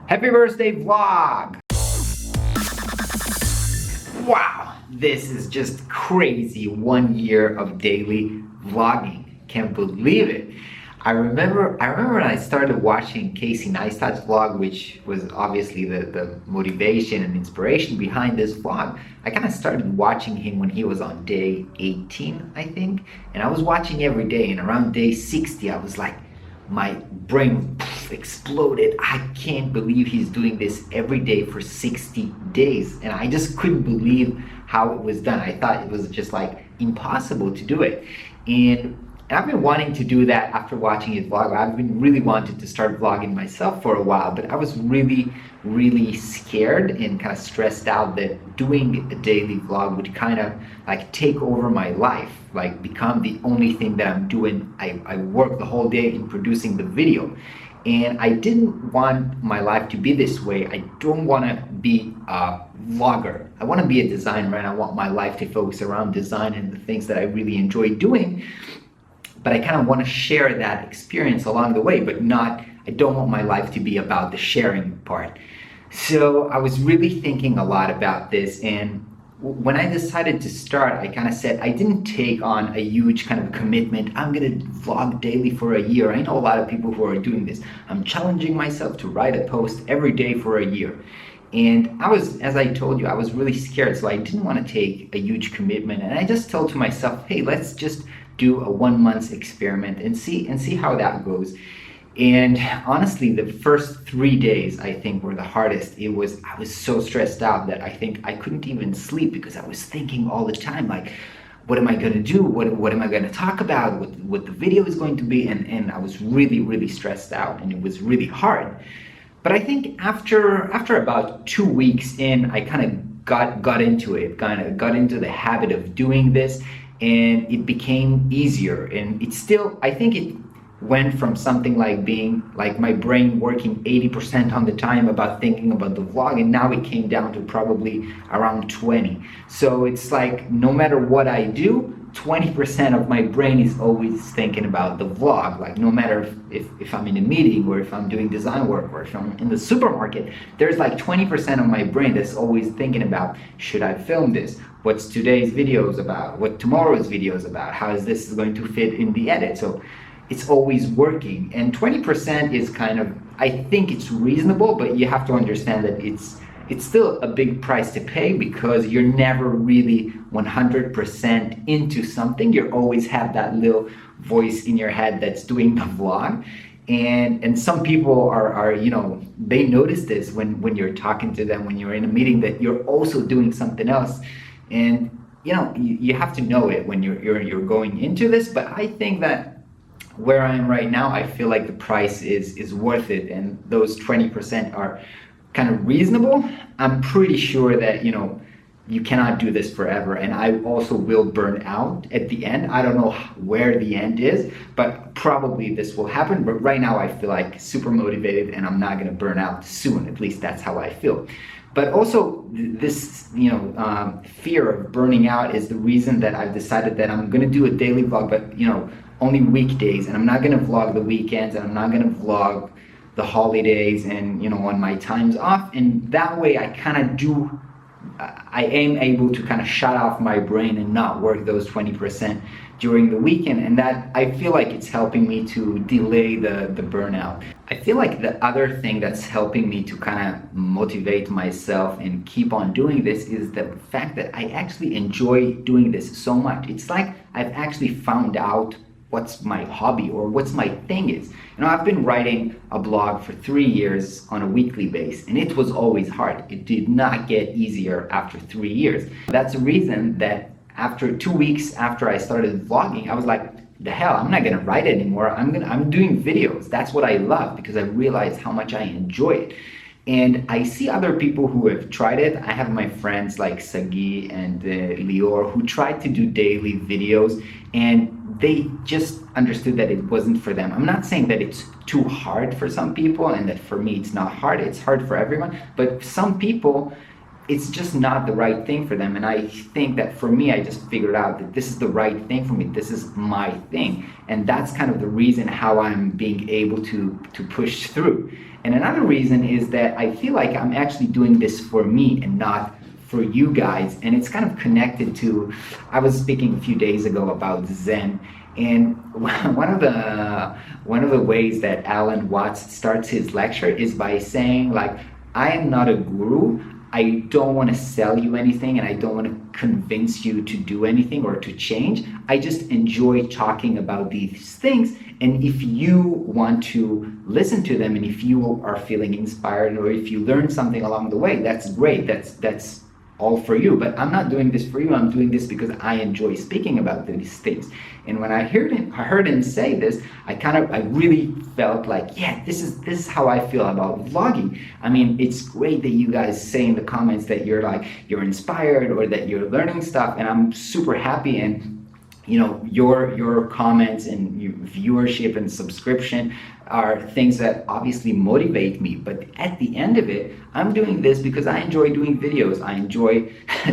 Happy birthday vlog! Wow, this is just crazy. 1 year of daily vlogging. Can't believe it. I remember when I started watching Casey Neistat's vlog, which was obviously the motivation and inspiration behind this vlog. I kind of started watching him when he was on day 18, I think. And I was watching every day, and around day 60, I was like, my brain exploded. I can't believe he's doing this every day for 60 days. And I just couldn't believe how it was done. I thought it was just like impossible to do it. And I've been wanting to do that after watching his vlog. I've been really wanting to start vlogging myself for a while, but I was really scared and kind of stressed out that doing a daily vlog would kind of like take over my life, like become the only thing that I'm doing. I work the whole day in producing the video, and I didn't want my life to be this way. I don't want to be a vlogger. I want to be a designer, and I want my life to focus around design and the things that I really enjoy doing. But I kind of want to share that experience along the way, but I don't want my life to be about the sharing part. So I was really thinking a lot about this, and when I decided to start, I kind of said, I didn't take on a huge kind of commitment. I'm going to vlog daily for a year. I know a lot of people who are doing this. I'm challenging myself to write a post every day for a year. And as I told you, I was really scared, so I didn't want to take a huge commitment. And I just told to myself, hey, let's just do a 1 month experiment and see how that goes. And honestly, the first 3 days I think were the hardest. I was so stressed out that I think I couldn't even sleep because I was thinking all the time, like, what am I going to do? What am I going to talk about? What the video is going to be? And I was really stressed out, and it was really hard. But I think after about 2 weeks in, I kind of got into it, kind of got into the habit of doing this, and it became easier. And it still, I think it went from something like being like my brain working 80% on the time about thinking about the vlog, and now it came down to probably around 20. So it's like no matter what I do, 20% of my brain is always thinking about the vlog. Like no matter if I'm in a meeting, or if I'm doing design work, or if I'm in the supermarket, there's like 20% of my brain that's always thinking about, should I film this? What's today's videos about? What tomorrow's video is about? How is this going to fit in the edit? So it's always working. And 20% is kind of, I think it's reasonable, but you have to understand that it's still a big price to pay, because you're never really 100% into something. You always have that little voice in your head that's doing the vlog. And some people are they notice this when you're talking to them, when you're in a meeting, that you're also doing something else. And you have to know it when you're going into this. But I think that where I am right now, I feel like the price is worth it, and those 20% are kind of reasonable. I'm pretty sure that you cannot do this forever, and I also will burn out at the end. I don't know where the end is, but probably this will happen. But right now I feel like super motivated, and I'm not going to burn out soon. At least that's how I feel. But also this fear of burning out is the reason that I've decided that I'm going to do a daily vlog, but only weekdays, and I'm not going to vlog the weekends, and I'm not going to vlog the holidays, and on my times off. And that way I am able to kind of shut off my brain and not work those 20% during the weekend, and that I feel like it's helping me to delay the burnout. I feel like the other thing that's helping me to kind of motivate myself and keep on doing this is the fact that I actually enjoy doing this so much. It's like I've actually found out what's my hobby, or what's my thing is. I've been writing a blog for 3 years on a weekly basis, and it was always hard. It did not get easier after 3 years. That's the reason that after 2 weeks after I started vlogging, I was like, the hell, I'm not gonna write anymore. I'm doing videos. That's what I love, because I realized how much I enjoy it. And I see other people who have tried it. I have my friends like Sagi and Lior who tried to do daily videos, and they just understood that it wasn't for them. I'm not saying that it's too hard for some people and that for me it's not hard. It's hard for everyone, but some people, it's just not the right thing for them. And I think that for me, I just figured out that this is the right thing for me. This is my thing. And that's kind of the reason how I'm being able to push through. And another reason is that I feel like I'm actually doing this for me and not for you guys. And it's kind of connected to, I was speaking a few days ago about Zen, and one of the ways that Alan Watts starts his lecture is by saying, like, I am not a guru. I don't want to sell you anything, and I don't want to convince you to do anything or to change. I just enjoy talking about these things. And if you want to listen to them, and if you are feeling inspired, or if you learn something along the way, that's great. That's all for you. But I'm not doing this for you. I'm doing this because I enjoy speaking about these things. And when I heard him say this, I really felt like, yeah, this is how I feel about vlogging. I mean, it's great that you guys say in the comments that you're inspired or that you're learning stuff, and I'm super happy. And you know, your comments and your viewership and subscription are things that obviously motivate me. But at the end of it, I'm doing this because I enjoy doing videos. I enjoy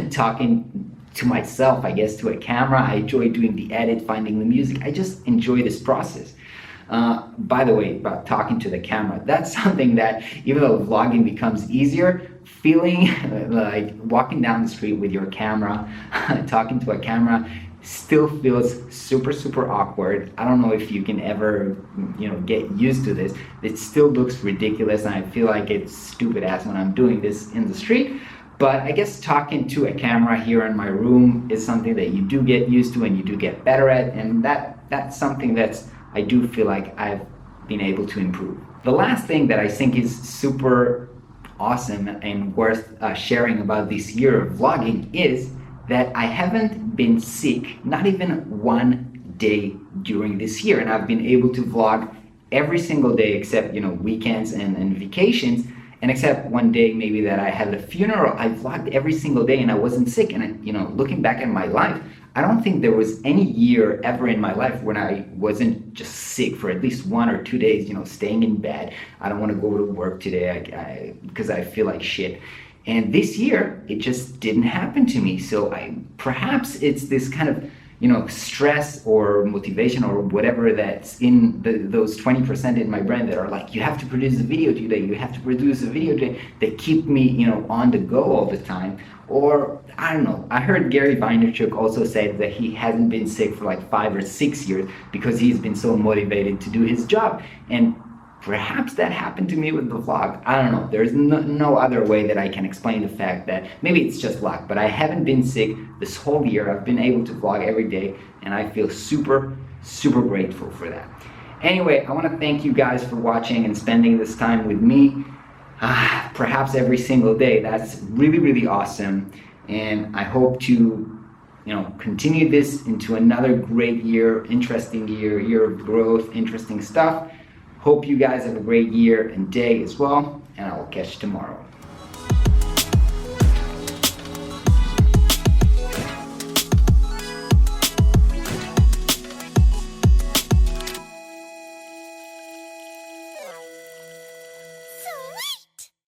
talking to myself, I guess, to a camera. I enjoy doing the edit, finding the music. I just enjoy this process. By the way, about talking to the camera, that's something that, even though vlogging becomes easier, feeling like walking down the street with your camera, talking to a camera, still feels super awkward. I don't know if you can ever, you know, get used to this. It still looks ridiculous, and I feel like it's stupid ass when I'm doing this in the street. But I guess talking to a camera here in my room is something that you do get used to and you do get better at, and that's something that's, I do feel like I've been able to improve. The last thing that I think is super awesome and worth sharing about this year of vlogging is that I haven't been sick, not even one day during this year, and I've been able to vlog every single day except, you know, weekends and vacations, and except one day maybe that I had a funeral. I vlogged every single day and I wasn't sick. And you know, looking back at my life, I don't think there was any year ever in my life when I wasn't just sick for at least 1 or 2 days, you know, staying in bed. I don't want to go to work today because I feel like shit. And this year, it just didn't happen to me. So perhaps it's this kind of, you know, stress or motivation or whatever that's in those 20% in my brain that are like, you have to produce a video today, you have to produce a video today, that keep me, you know, on the go all the time. Or I don't know, I heard Gary Vaynerchuk also say that he hasn't been sick for like 5 or 6 years because he's been so motivated to do his job. And perhaps that happened to me with the vlog. I don't know. There's no other way that I can explain the fact that maybe it's just luck, but I haven't been sick this whole year. I've been able to vlog every day, and I feel super grateful for that. Anyway, I want to thank you guys for watching and spending this time with me, perhaps every single day. That's really awesome, and I hope to, you know, continue this into another great year, interesting year of growth, interesting stuff. Hope you guys have a great year and day as well, and I will catch you tomorrow.